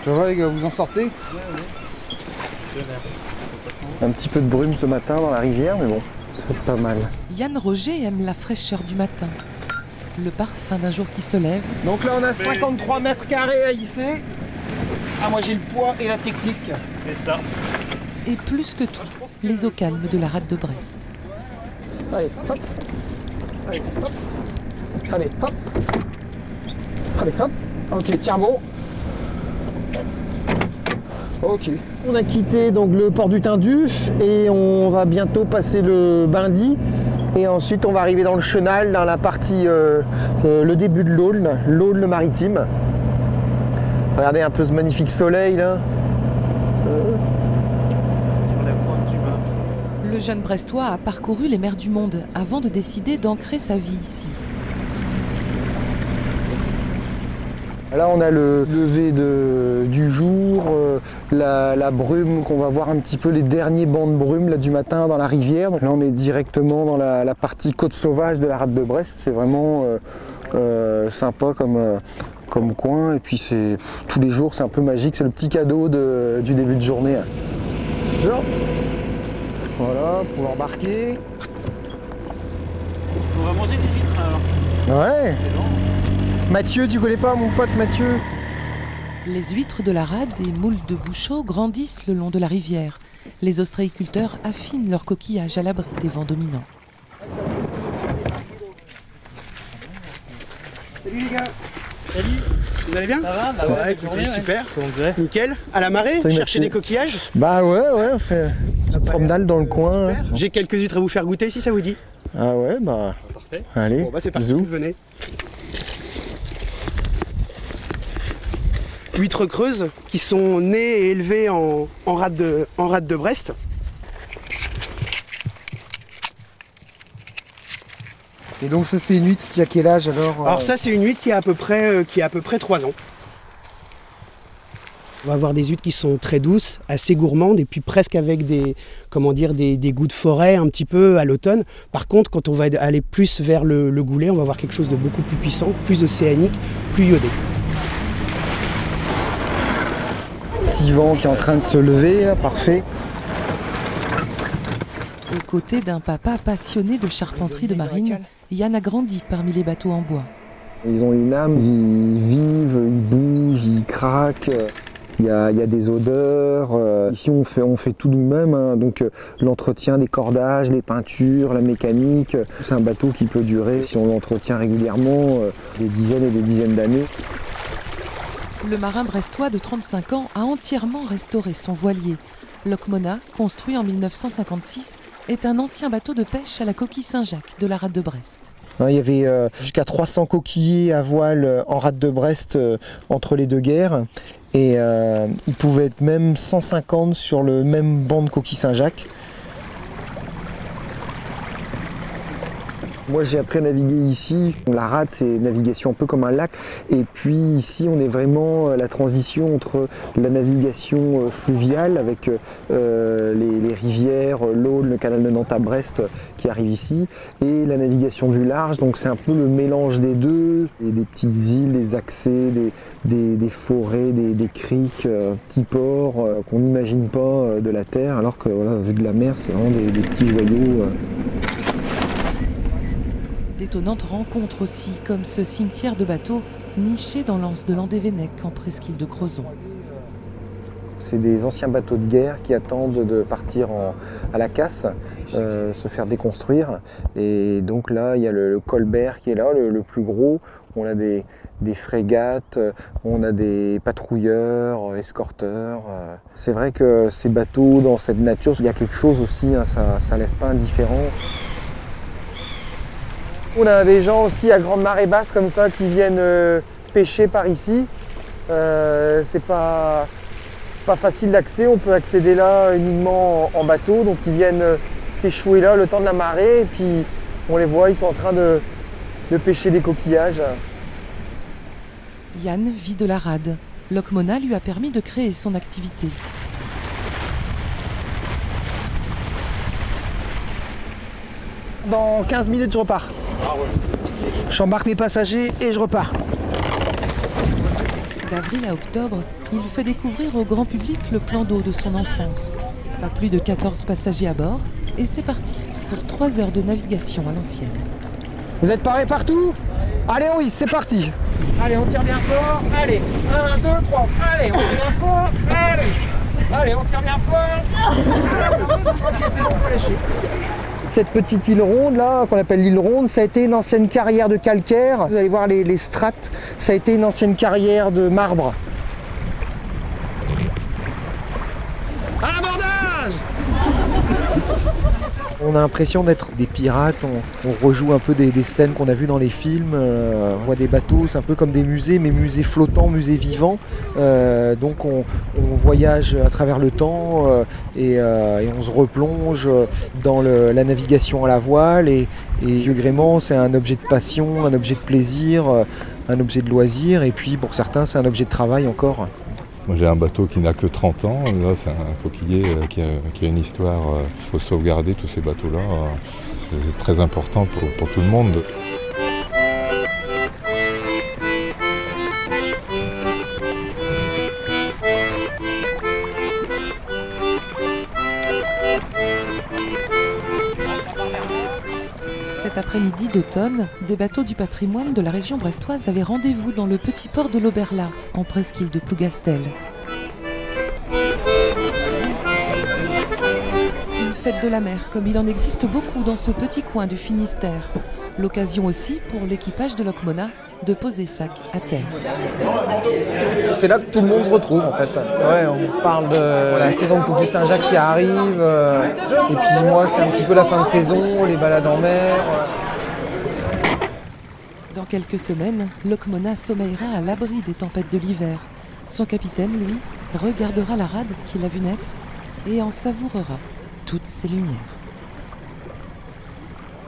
Ça va les gars, vous en sortez? Ouais. Un petit peu de brume ce matin dans la rivière, mais bon, c'est pas mal. Yann Roger aime la fraîcheur du matin, le parfum d'un jour qui se lève. Donc là on a 53 mètres carrés à hisser. Ah moi j'ai le poids et la technique. C'est ça. Et plus que tout, les eaux calmes de la rade de Brest. Allez, hop. Allez, hop. Allez, hop. Allez, hop. Ok, tiens bon. Ok. On a quitté donc le port du Tinduf et on va bientôt passer le Bindy. Et ensuite on va arriver dans le Chenal, dans la partie, le début de l'Aulne, l'Aulne maritime. Regardez un peu ce magnifique soleil là. Sur la pointe du bas. Le jeune Brestois a parcouru les mers du monde avant de décider d'ancrer sa vie ici. Là on a le lever du jour, la brume, qu'on va voir un petit peu les derniers bancs de brume là, du matin dans la rivière. Donc là on est directement dans la partie côte sauvage de la rade de Brest. C'est vraiment sympa comme coin, et puis c'est tous les jours c'est un peu magique, c'est le petit cadeau du début de journée. Genre, voilà, pouvoir embarquer. On va manger des huîtres alors. Ouais. C'est bon. Mathieu, tu connais pas mon pote Mathieu? Les huîtres de la rade et moules de Bouchot grandissent le long de la rivière. Les ostréiculteurs affinent leurs coquillages à l'abri des vents dominants. Salut les gars. Salut. Vous allez bien? Ça va? Bah Ouais, écoutez, écoutez, super. Comment vous allez? Nickel. À la marée, Salut, chercher Mathieu. des coquillages. Bah ouais, on fait une petite promenade dans le coin. Super. J'ai quelques huîtres à vous faire goûter si ça vous dit. Ah ouais, bah Parfait. allez, Bon bah c'est parti, bisous. venez. Huîtres creuses qui sont nées et élevées en rade de Brest. Et donc ça c'est une huître qui a quel âge alors? Alors ça c'est une huître qui a à peu près 3 ans. On va avoir des huîtres qui sont très douces, assez gourmandes et puis presque avec des goûts de forêt un petit peu à l'automne. Par contre, quand on va aller plus vers le goulet, on va avoir quelque chose de beaucoup plus puissant, plus océanique, plus iodé. Petit vent qui est en train de se lever là, parfait. Aux côtés d'un papa passionné de charpenterie de marine, Yann a grandi parmi les bateaux en bois. Ils ont une âme, ils vivent, ils bougent, ils craquent. Il y a des odeurs. Ici on fait tout nous-mêmes, hein. Donc l'entretien des cordages, les peintures, la mécanique. C'est un bateau qui peut durer, si on l'entretient régulièrement, des dizaines et des dizaines d'années. Le marin brestois de 35 ans a entièrement restauré son voilier. L'Ocmona, construit en 1956, est un ancien bateau de pêche à la coquille Saint-Jacques de la rade de Brest. Il y avait jusqu'à 300 coquillers à voile en rade de Brest entre les deux guerres. Et il pouvait être même 150 sur le même banc de coquille Saint-Jacques. Moi j'ai appris à naviguer ici. La rade c'est navigation un peu comme un lac. Et puis ici on est vraiment la transition entre la navigation fluviale avec les rivières, l'Aulne, le canal de Nantes à Brest qui arrive ici, et la navigation du large. Donc c'est un peu le mélange des deux. Et des petites îles, des accès, des forêts, des criques, petits ports qu'on n'imagine pas de la terre, alors que voilà, vu de la mer c'est vraiment des petits joyaux. D'étonnantes rencontres aussi, comme ce cimetière de bateaux niché dans l'anse de Landévennec en presqu'île de Crozon. C'est des anciens bateaux de guerre qui attendent de partir à la casse, se faire déconstruire. Et donc là, il y a le Colbert qui est là, le plus gros. On a des frégates, on a des patrouilleurs, escorteurs. C'est vrai que ces bateaux, dans cette nature, il y a quelque chose aussi, hein, ça ne laisse pas indifférent. On a des gens aussi à grande marée basse comme ça qui viennent pêcher par ici. C'est pas facile d'accès, on peut accéder là uniquement en bateau. Donc ils viennent s'échouer là le temps de la marée et puis on les voit, ils sont en train de pêcher des coquillages. Yann vit de la rade. L'Ocmona lui a permis de créer son activité. Dans 15 minutes je repars. J'embarque mes passagers et je repars. D'avril à octobre, il fait découvrir au grand public le plan d'eau de son enfance. Pas plus de 14 passagers à bord et c'est parti pour 3 heures de navigation à l'ancienne. Vous êtes parés partout? Allez oui, c'est parti. Allez, on tire bien fort. Allez, 1, 2, 3. Allez, on tire bien fort. Allez, on tire bien fort. Ok, c'est bon, on peut lâcher. Cette petite île ronde là, qu'on appelle l'île ronde, ça a été une ancienne carrière de calcaire. Vous allez voir les strates, ça a été une ancienne carrière de marbre. À l'abordage! On a l'impression d'être des pirates, on rejoue un peu des scènes qu'on a vues dans les films, on voit des bateaux, c'est un peu comme des musées, mais musées flottants, musées vivants. Donc on voyage à travers le temps et on se replonge dans la navigation à la voile. Et Vieux Gréement, c'est un objet de passion, un objet de plaisir, un objet de loisir, et puis pour certains, c'est un objet de travail encore. Moi j'ai un bateau qui n'a que 30 ans, là c'est un coquillier qui a une histoire, il faut sauvegarder tous ces bateaux-là, c'est très important pour tout le monde. Cet après-midi d'automne, des bateaux du patrimoine de la région brestoise avaient rendez-vous dans le petit port de l'Oberla, en presqu'île de Plougastel. Une fête de la mer, comme il en existe beaucoup dans ce petit coin du Finistère. L'occasion aussi pour l'équipage de Locmona de poser sac à terre. C'est là que tout le monde se retrouve en fait. Ouais, on parle de la saison de Coquille Saint-Jacques qui arrive, et puis moi c'est un petit peu la fin de saison, les balades en mer. Dans quelques semaines, Locmona sommeillera à l'abri des tempêtes de l'hiver. Son capitaine, lui, regardera la rade qu'il a vue naître et en savourera toutes ses lumières.